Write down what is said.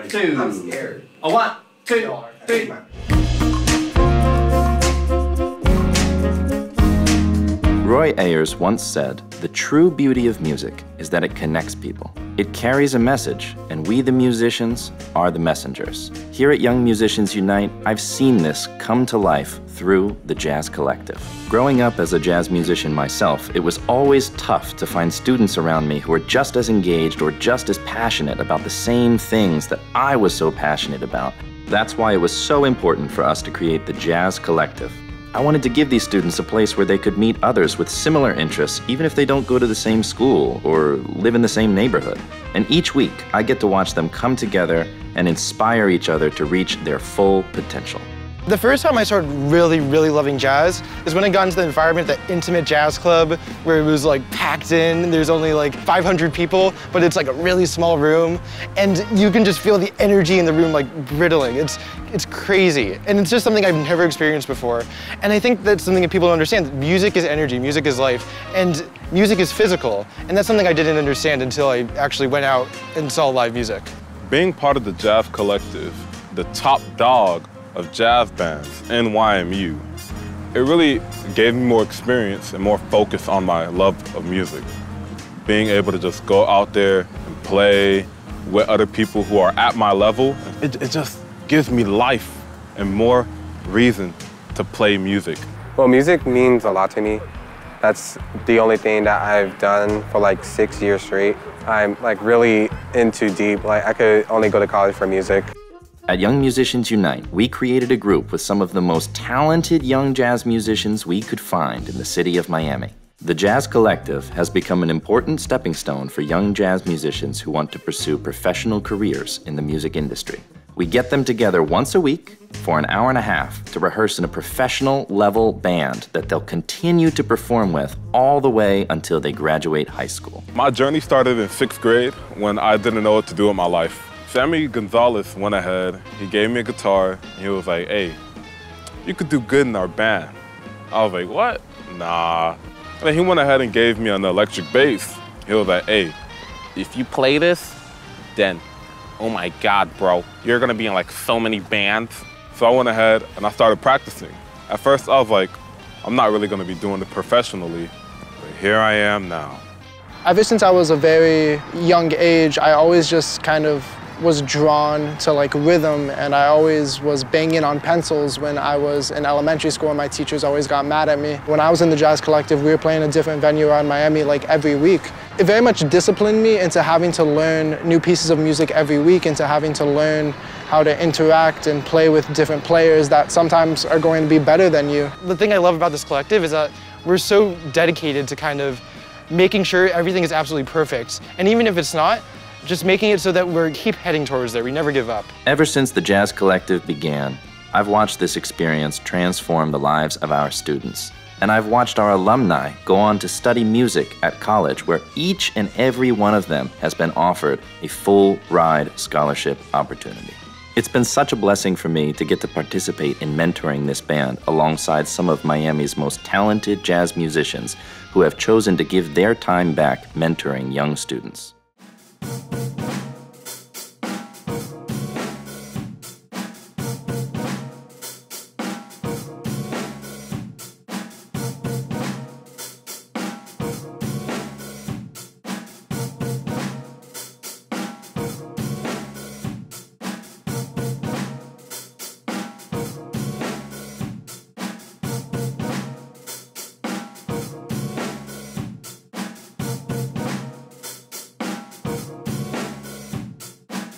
2. I'm scared. A 1, 2, 3. Roy Ayers once said, "The true beauty of music is that it connects people. It carries a message, and we, the musicians, are the messengers." Here at Young Musicians Unite, I've seen this come to life through the Jazz Collective. Growing up as a jazz musician myself, it was always tough to find students around me who were just as engaged or just as passionate about the same things that I was so passionate about. That's why it was so important for us to create the Jazz Collective. I wanted to give these students a place where they could meet others with similar interests, even if they don't go to the same school or live in the same neighborhood. And each week, I get to watch them come together and inspire each other to reach their full potential. The first time I started really loving jazz is when I got into the environment, the intimate jazz club, where it was like packed in, there's only like 500 people, but it's like a really small room, and you can just feel the energy in the room like brittling. It's crazy, and it's just something I've never experienced before. And I think that's something that people don't understand. Music is energy, music is life, and music is physical, and that's something I didn't understand until I actually went out and saw live music. Being part of the Jazz Collective, the top dog of jazz bands in YMU, it really gave me more experience and more focus on my love of music. Being able to just go out there and play with other people who are at my level, it just gives me life and more reason to play music. Well, music means a lot to me. That's the only thing that I've done for like 6 years straight. I'm like really into deep, like I could only go to college for music. At Young Musicians Unite, we created a group with some of the most talented young jazz musicians we could find in the city of Miami. The Jazz Collective has become an important stepping stone for young jazz musicians who want to pursue professional careers in the music industry. We get them together once a week for an hour and a half to rehearse in a professional level band that they'll continue to perform with all the way until they graduate high school. My journey started in 6th grade when I didn't know what to do with my life. Sammy Gonzalez went ahead, he gave me a guitar, and he was like, "Hey, you could do good in our band." I was like, "What? Nah." And then he went ahead and gave me an electric bass. He was like, "Hey, if you play this, then, oh my God, bro, you're gonna be in like so many bands." So I went ahead and I started practicing. At first I was like, I'm not really gonna be doing it professionally, but here I am now. Ever since I was a very young age, I always just kind of was drawn to like rhythm, and I always was banging on pencils when I was in elementary school, and my teachers always got mad at me. When I was in the Jazz Collective, we were playing a different venue around Miami like every week. It very much disciplined me into having to learn new pieces of music every week, into having to learn how to interact and play with different players that sometimes are going to be better than you. The thing I love about this collective is that we're so dedicated to kind of making sure everything is absolutely perfect. And even if it's not, just making it so that we keep heading towards there. We never give up. Ever since the Jazz Collective began, I've watched this experience transform the lives of our students. And I've watched our alumni go on to study music at college, where each and every one of them has been offered a full ride scholarship opportunity. It's been such a blessing for me to get to participate in mentoring this band alongside some of Miami's most talented jazz musicians who have chosen to give their time back mentoring young students.